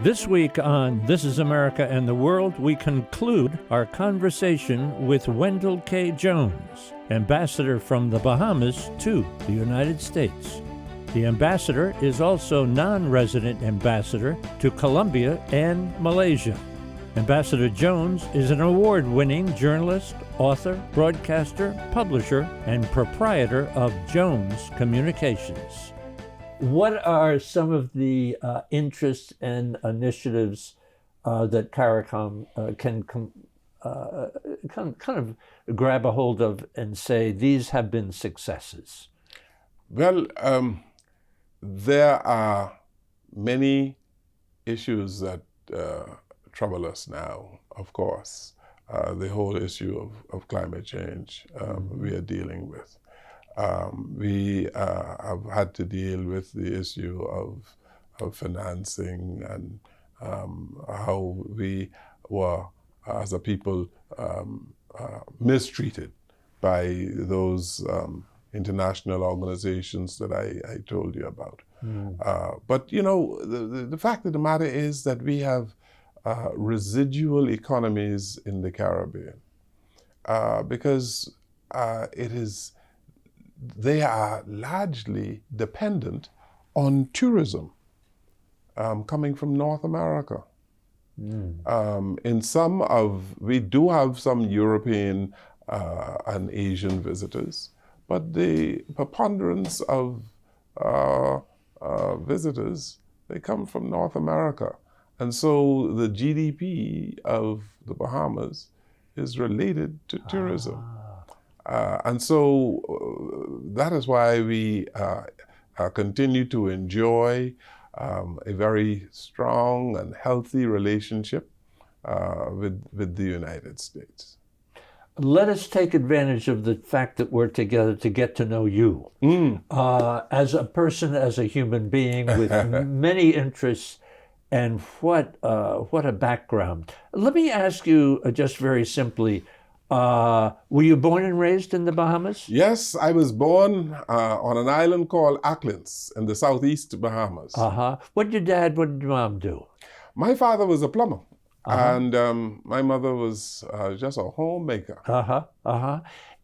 This week on This is America and the World, we conclude our conversation with Wendall K. Jones, ambassador from the Bahamas to the United States. The ambassador is also non-resident ambassador to Colombia and Malaysia. Ambassador Jones is an award-winning journalist, author, broadcaster, publisher, and proprietor of Jones Communications. What are some of the interests and initiatives that CARICOM can kind of grab a hold of and say these have been successes? Well, there are many issues that trouble us now, of course. The whole issue of climate change we are dealing with. We have had to deal with the issue of financing and how we were, as a people, mistreated by those international organizations that I told you about. But, you know, the fact of the matter is that we have residual economies in the Caribbean because they are largely dependent on tourism coming from North America. We do have some European and Asian visitors, but the preponderance of visitors, they come from North America. And so the GDP of the Bahamas is related to tourism. And so that is why we continue to enjoy a very strong and healthy relationship with the United States. Let us take advantage of the fact that we're together to get to know you as a person, as a human being with many interests, and what a background. Let me ask you just very simply, were you born and raised in the Bahamas? Yes, I was born on an island called Acklins in the southeast Bahamas. What did your dad, what did your mom do? My father was a plumber, and my mother was just a homemaker.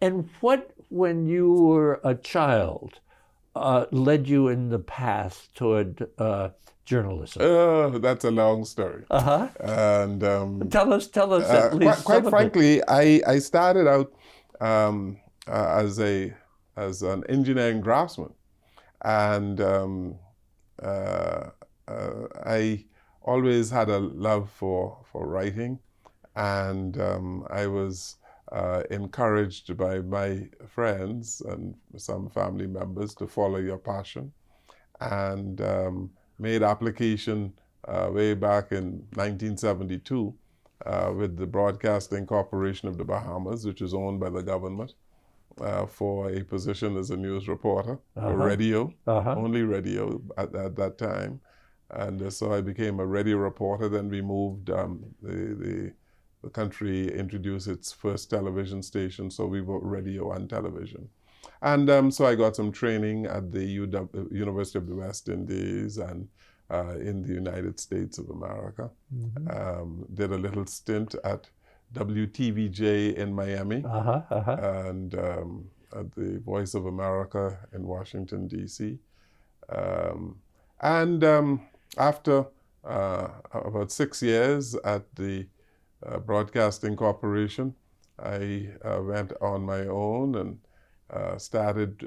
And what, when you were a child, led you in the path toward journalism? That's a long story. And tell us at least. Quite frankly, I started out as an engineering draftsman, and I always had a love for writing, and I was encouraged by my friends and some family members to follow your passion, and made application way back in 1972 with the Broadcasting Corporation of the Bahamas, which is owned by the government, for a position as a news reporter, radio, only radio at that time. And so I became a radio reporter. Then we moved, the country introduced its first television station, so we were radio and television. And so I got some training at the University of the West Indies and in the United States of America. Did a little stint at WTVJ in Miami and at the Voice of America in Washington, D.C. After about 6 years at the Broadcasting Corporation, I went on my own and started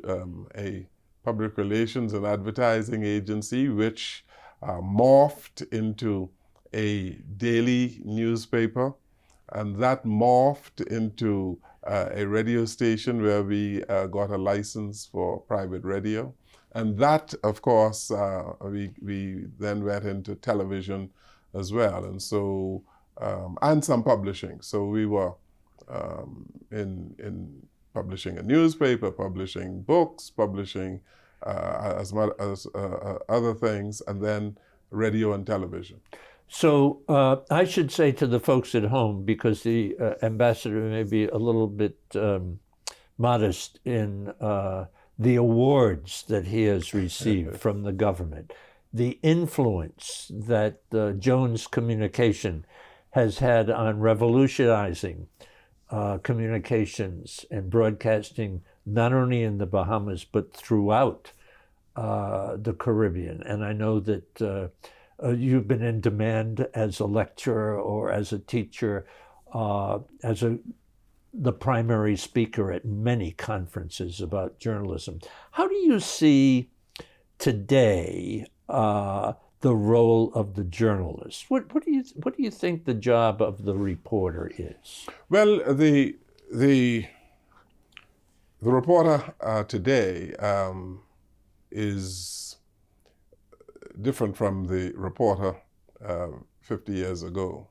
a public relations and advertising agency, which morphed into a daily newspaper, and that morphed into a radio station where we got a license for private radio. And that, of course, we then went into television as well, and so and some publishing. So we were in publishing a newspaper, publishing books, publishing as much as other things, and then radio and television. So I should say to the folks at home, because the ambassador may be a little bit modest in the awards that he has received from the government. the influence that Jones communication has had on revolutionizing communications and broadcasting, not only in the Bahamas, but throughout the Caribbean. And I know that you've been in demand as a lecturer or as a teacher, the primary speaker at many conferences about journalism. How do you see today the role of the journalist? What do you think the job of the reporter is? Well, the reporter today is different from the reporter 50 years ago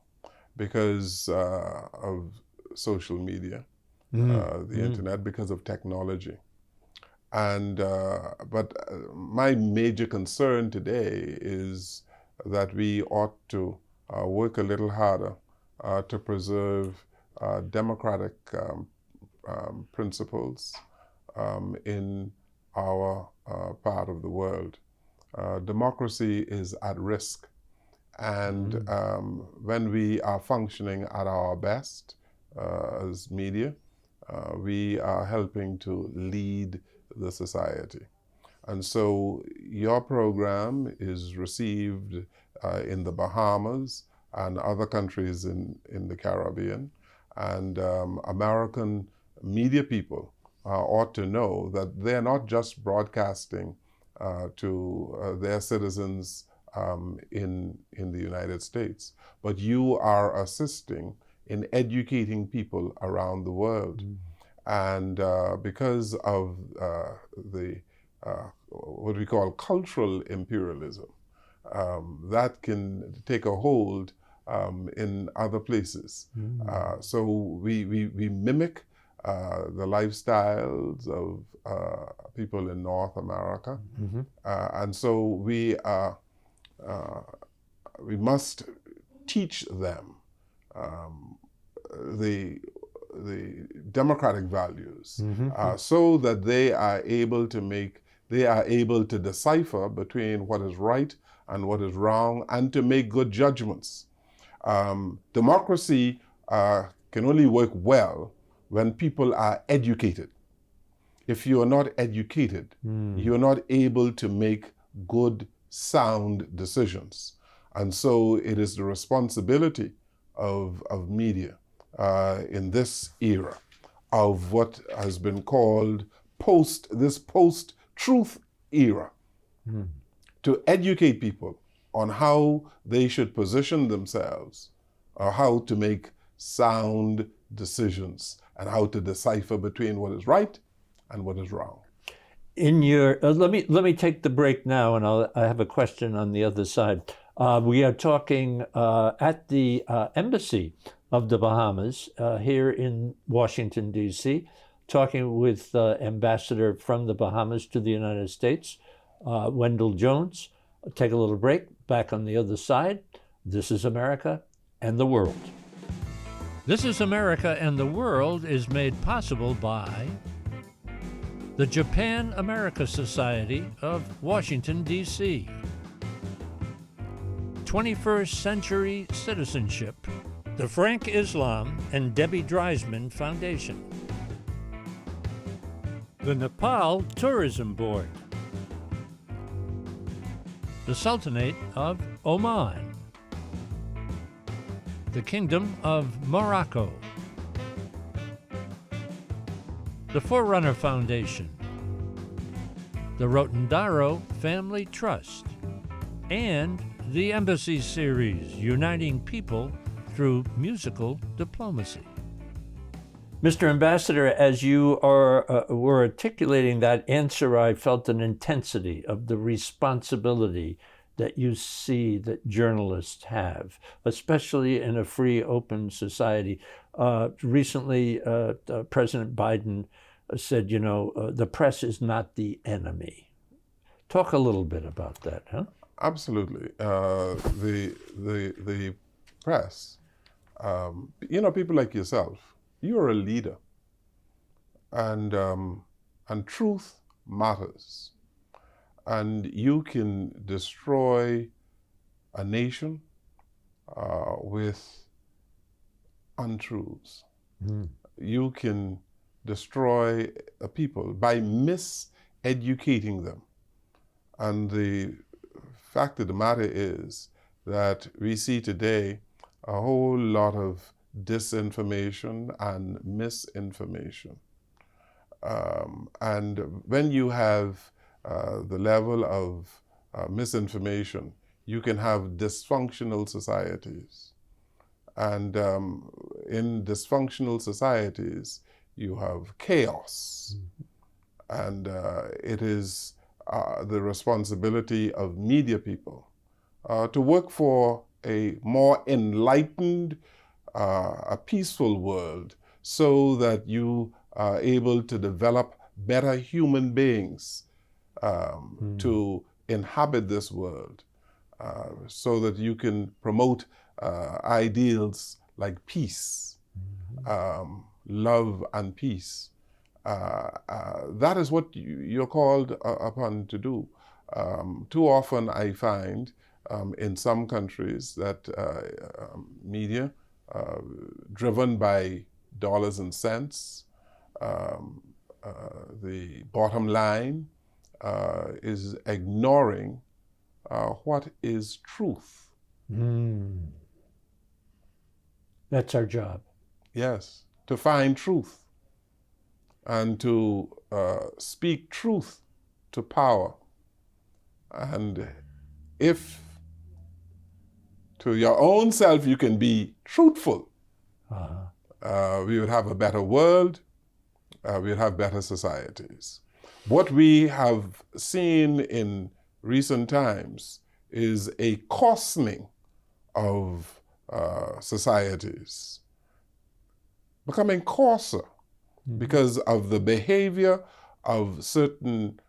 because of social media, the internet, because of technology. And but my major concern today is that we ought to work a little harder to preserve democratic principles in our part of the world. Democracy is at risk, and when we are functioning at our best as media, we are helping to lead the society. And so your program is received in the Bahamas and other countries in the Caribbean. And American media people ought to know that they're not just broadcasting to their citizens in the United States, but you are assisting in educating people around the world. And because of the what we call cultural imperialism, that can take a hold in other places. So we mimic the lifestyles of people in North America, and so we must teach them the democratic values, so that they are able to decipher between what is right and what is wrong, and to make good judgments. Democracy can only work well when people are educated. If you are not educated, you are not able to make good, sound decisions. And so it is the responsibility of media in this era of what has been called post-truth era, to educate people on how they should position themselves, or how to make sound decisions, and how to decipher between what is right and what is wrong. In your let me take the break now, and I have a question on the other side. We are talking at the Embassy of the Bahamas here in Washington, D.C., talking with Ambassador from the Bahamas to the United States, Wendall Jones. Take a little break. Back on the other side. This is America and the World. This is America and the World is made possible by the Japan-America Society of Washington, D.C., 21st Century Citizenship, the Frank Islam and Debbie Dreisman Foundation, the Nepal Tourism Board, the Sultanate of Oman, the Kingdom of Morocco, the Forerunner Foundation, the Rotondaro Family Trust, and the Embassy Series, uniting people through musical diplomacy. Mr. Ambassador, as you were articulating that answer, I felt an intensity of the responsibility that you see that journalists have, especially in a free, open society. Recently, President Biden said, the press is not the enemy. Talk a little bit about that, huh? Absolutely. The press, people like yourself, you're a leader, and truth matters. and you can destroy a nation with untruths. You can destroy a people by miseducating them. And the fact of the matter is that we see today a whole lot of disinformation and misinformation. And when you have the level of misinformation, you can have dysfunctional societies. And in dysfunctional societies, you have chaos. And it is the responsibility of media people to work for a more enlightened, a peaceful world, so that you are able to develop better human beings to inhabit this world, so that you can promote ideals like peace, love and peace. That is what you're called upon to do. Too often I find in some countries that media, driven by dollars and cents, the bottom line is ignoring what is truth. That's our job. Yes, to find truth and to speak truth to power. And if to your own self you can be truthful, we would have a better world, we would have better societies. What we have seen in recent times is a coarsening of societies, becoming coarser because of the behavior of certain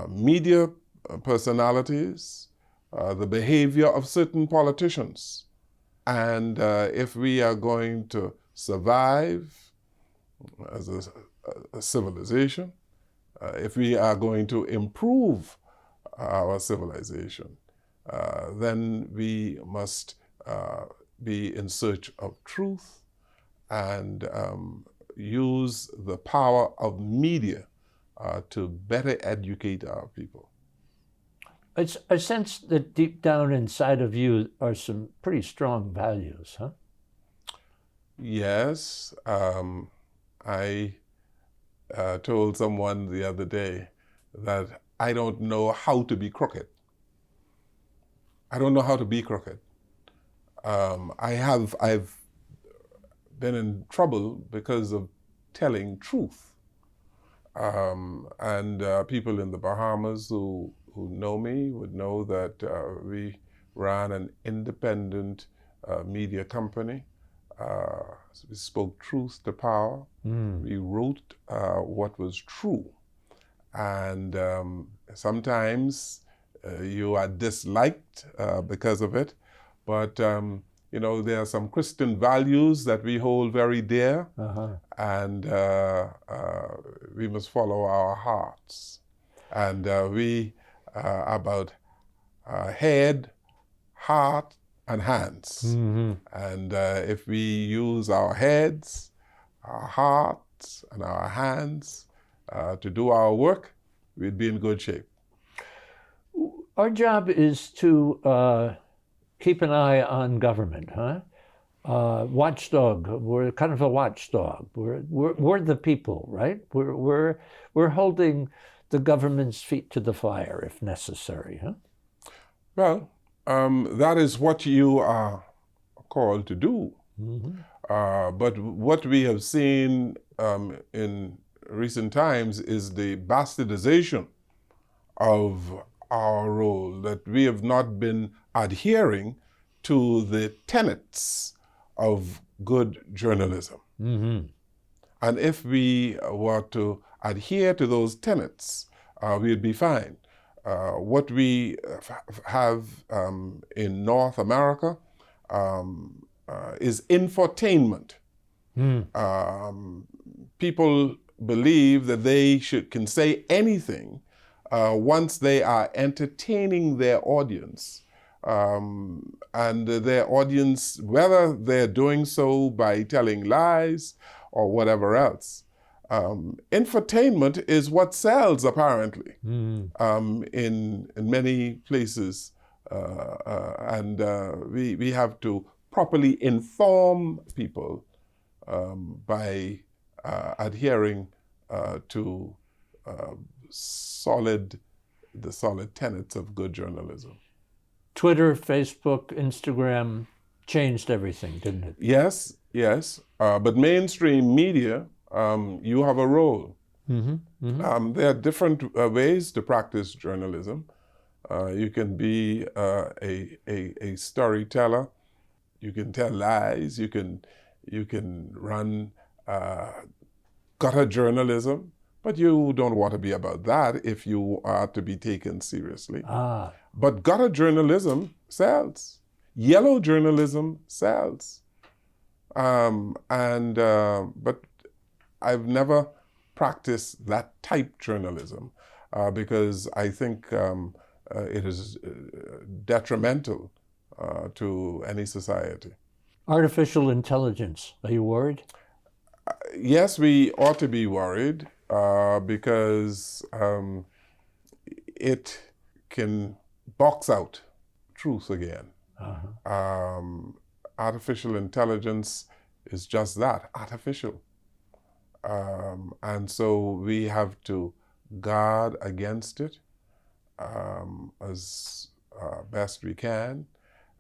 media personalities, the behavior of certain politicians. And if we are going to survive as a civilization, if we are going to improve our civilization, then we must be in search of truth and use the power of media to better educate our people. I sense that deep down inside of you are some pretty strong values, huh? Yes. I told someone the other day that I don't know how to be crooked. I don't know how to be crooked. I've been in trouble because of telling truth. And people in the Bahamas who know me would know that we ran an independent media company. We spoke truth to power. We wrote what was true. And sometimes you are disliked because of it. But you know, there are some Christian values that we hold very dear, and we must follow our hearts. And we are about head, heart, and hands. And if we use our heads, our hearts, and our hands to do our work, we'd be in good shape. Our job is to keep an eye on government, huh? Watchdog. We're kind of a watchdog. We're the people, right? We're holding the government's feet to the fire if necessary, huh? Well, that is what you are called to do. But what we have seen in recent times is the bastardization of our role, that we have not been adhering to the tenets of good journalism. And if we were to adhere to those tenets, we'd be fine. What we have in North America is infotainment. People believe that they can say anything once they are entertaining their audience, and their audience, whether they're doing so by telling lies or whatever else. Infotainment is what sells, apparently, in many places. And we have to properly inform people by adhering to the solid tenets of good journalism. Twitter, Facebook, Instagram changed everything, didn't it? Yes, yes. But mainstream media, you have a role. There are different ways to practice journalism. You can be a storyteller. You can tell lies. You can run gutter journalism. But you don't want to be about that if you are to be taken seriously. But gutter journalism sells. Yellow journalism sells. But I've never practiced that type journalism because I think it is detrimental to any society. Artificial intelligence, are you worried? Yes, we ought to be worried because it can box out truth again. Artificial intelligence is just that, artificial. And so we have to guard against it as best we can.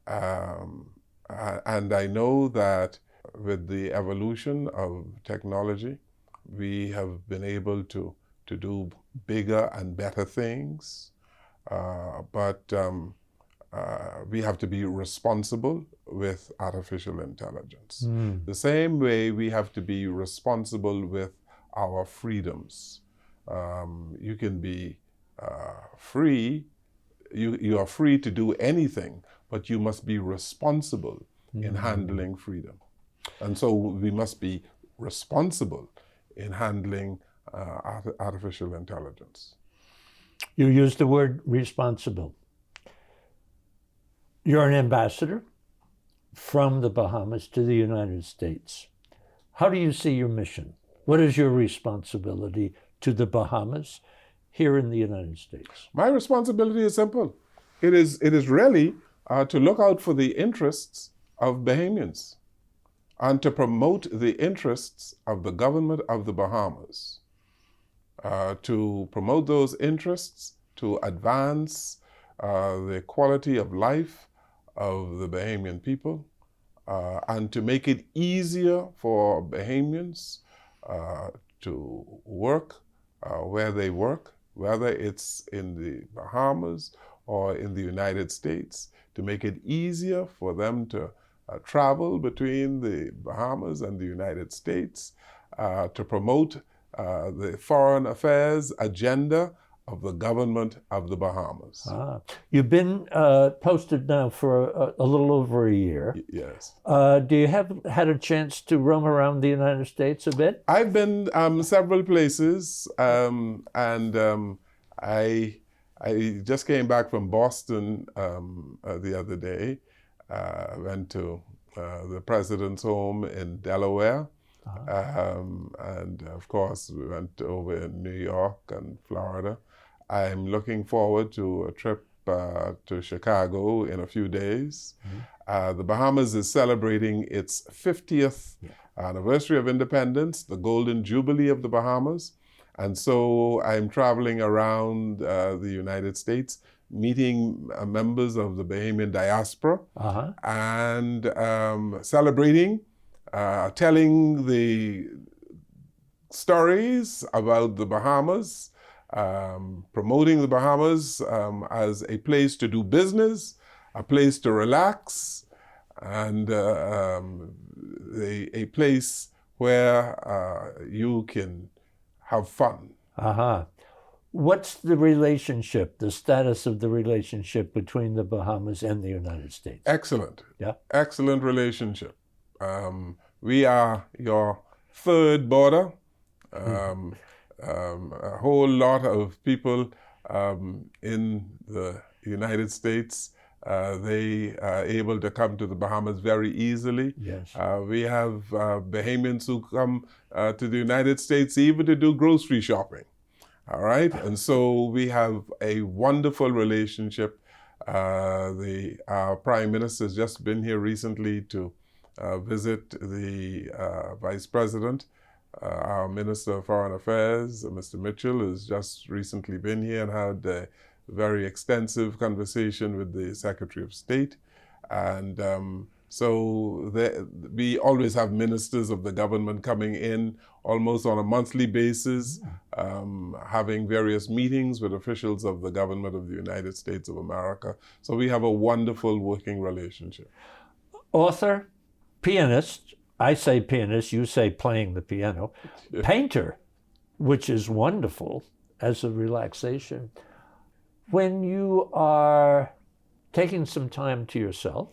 And I know that with the evolution of technology, we have been able to do bigger and better things. But we have to be responsible with artificial intelligence. The same way we have to be responsible with our freedoms. You can be free, you are free to do anything, but you must be responsible in handling freedom. And so we must be responsible in handling artificial intelligence. You used the word responsible. You're an ambassador from the Bahamas to the United States. How do you see your mission? What is your responsibility to the Bahamas here in the United States? My responsibility is simple. It is really to look out for the interests of Bahamians and to promote the interests of the government of the Bahamas, to promote those interests, to advance the quality of life of the Bahamian people, and to make it easier for Bahamians to work where they work, whether it's in the Bahamas or in the United States, to make it easier for them to travel between the Bahamas and the United States, to promote the foreign affairs agenda of the government of the Bahamas. You've been posted now for a little over a year. Yes. Do you have had a chance to roam around the United States a bit? I've been several places, and I just came back from Boston the other day. I went to the president's home in Delaware. And of course, we went over in New York and Florida. I'm looking forward to a trip to Chicago in a few days. The Bahamas is celebrating its 50th anniversary of independence, the Golden Jubilee of the Bahamas. And so I'm traveling around the United States, meeting members of the Bahamian diaspora and celebrating, telling the stories about the Bahamas, promoting the Bahamas as a place to do business, a place to relax, and a place where you can have fun. What's the relationship, the status of the relationship between the Bahamas and the United States? Excellent. Yeah. Excellent relationship. We are your third border. A whole lot of people in the United States. They are able to come to the Bahamas very easily. Yes. We have Bahamians who come to the United States even to do grocery shopping. All right, and so we have a wonderful relationship. Our Prime Minister has just been here recently to visit the Vice President. Our Minister of Foreign Affairs, Mr. Mitchell, has just recently been here and had a very extensive conversation with the Secretary of State. And we always have ministers of the government coming in almost on a monthly basis, having various meetings with officials of the government of the United States of America. So we have a wonderful working relationship. Author, pianist, I say pianist, you say playing the piano, painter, which is wonderful as a relaxation. When you are taking some time to yourself,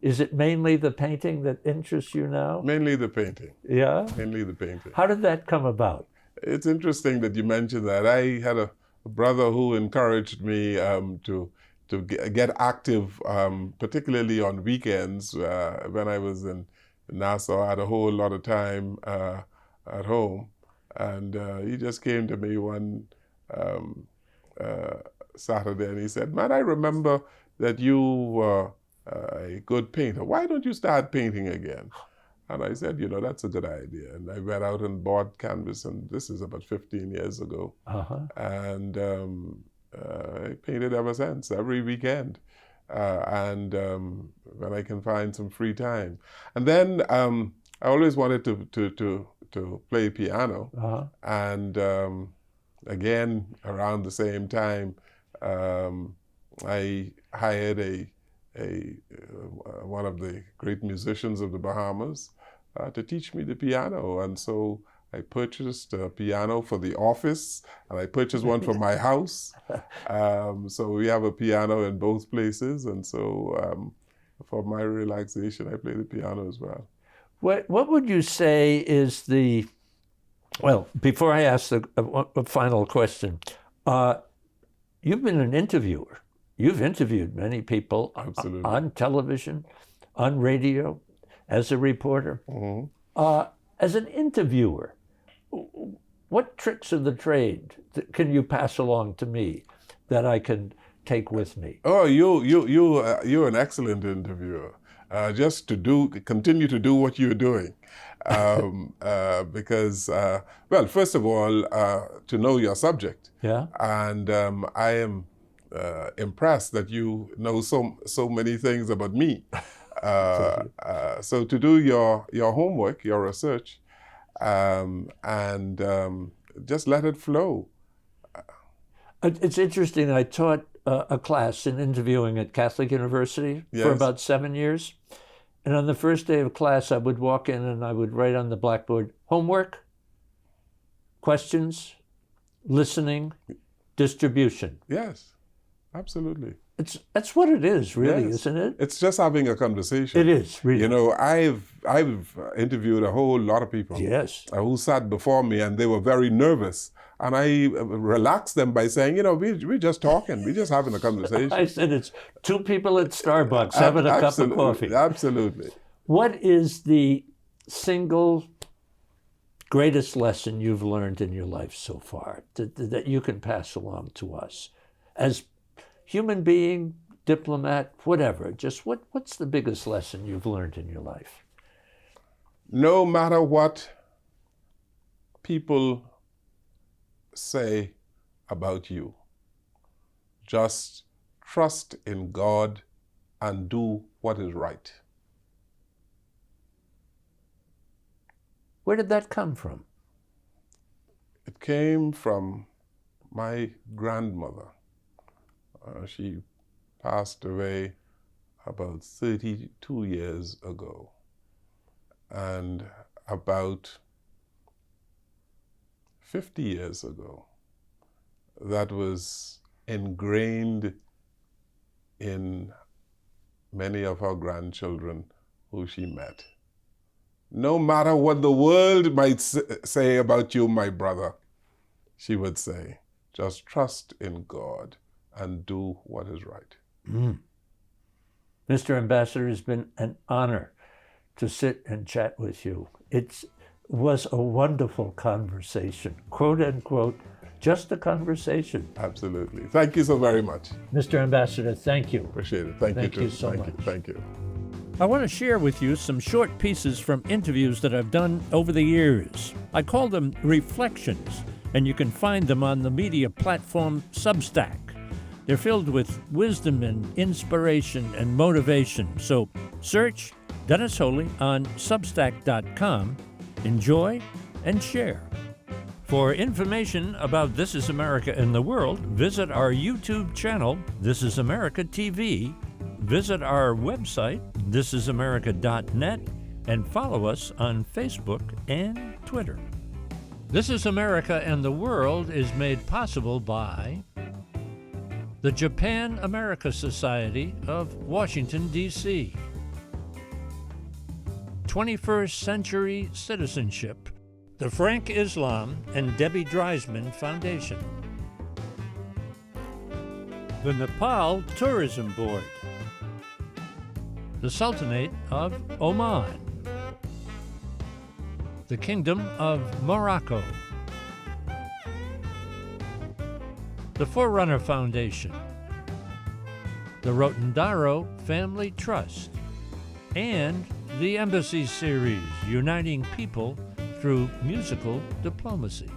is it mainly the painting that interests you now? Mainly the painting. Yeah? Mainly the painting. How did that come about? It's interesting that you mentioned that. I had a brother who encouraged me to get active, particularly on weekends. When I was in Nassau, I had a whole lot of time at home. And he just came to me one Saturday and he said, "Man, I remember that you were a good painter. Why don't you start painting again?" And I said, that's a good idea. And I went out and bought canvas, and this is about 15 years ago. And I painted ever since, every weekend. And when I can find some free time. And then I always wanted to play piano. And again, around the same time, I hired one of the great musicians of the Bahamas to teach me the piano. And so I purchased a piano for the office, and I purchased one for my house. So we have a piano in both places. And so for my relaxation, I play the piano as well. What would you say is well, before I ask a final question, you've been an interviewer. You've interviewed many people. Absolutely. On television, on radio, as a reporter. As an interviewer, what tricks of the trade can you pass along to me that I can take with me? Oh, you're an excellent interviewer. Just continue to do what you're doing. Because, well, first of all, to know your subject. Yeah. And I am impressed that you know so many things about me. So to do your homework, your research, and just let it flow. It's interesting. I taught a class in interviewing at Catholic University for about 7 years. And on the first day of class, I would walk in and I would write on the blackboard, homework, questions, listening, distribution. Yes, absolutely. That's what it is, really, isn't it? It's just having a conversation. It is, really. I've interviewed a whole lot of people who sat before me, and they were very nervous. And I relaxed them by saying, we're just talking. We're just having a conversation. I said it's two people at Starbucks having a cup of coffee. Absolutely. What is the single greatest lesson you've learned in your life so far that you can pass along to us? As human being, diplomat, whatever, just what's the biggest lesson you've learned in your life? No matter what people say about you, just trust in God and do what is right. Where did that come from? It came from my grandmother. She passed away about 32 years ago. And about 50 years ago, that was ingrained in many of our grandchildren who she met. No matter what the world might say about you, my brother, she would say, just trust in God and do what is right. Mr. Ambassador, it's been an honor to sit and chat with you. It was a wonderful conversation, quote unquote, just a conversation. Absolutely. Thank you so very much. Mr. Ambassador, thank you. Appreciate it. Thank you too. You so much. Thank you. I want to share with you some short pieces from interviews that I've done over the years. I call them reflections, and you can find them on the media platform Substack. They're filled with wisdom and inspiration and motivation. So search Dennis Wholey on Substack.com. Enjoy and share. For information about This Is America and the World, visit our YouTube channel, This Is America TV, visit our website, thisisamerica.net, and follow us on Facebook and Twitter. This Is America and the World is made possible by the Japan America Society of Washington, D.C., 21st Century Citizenship, the Frank Islam and Debbie Dreisman Foundation, the Nepal Tourism Board, the Sultanate of Oman, the Kingdom of Morocco, the Forerunner Foundation, the Rotondaro Family Trust, and the Embassy Series, uniting people through musical diplomacy.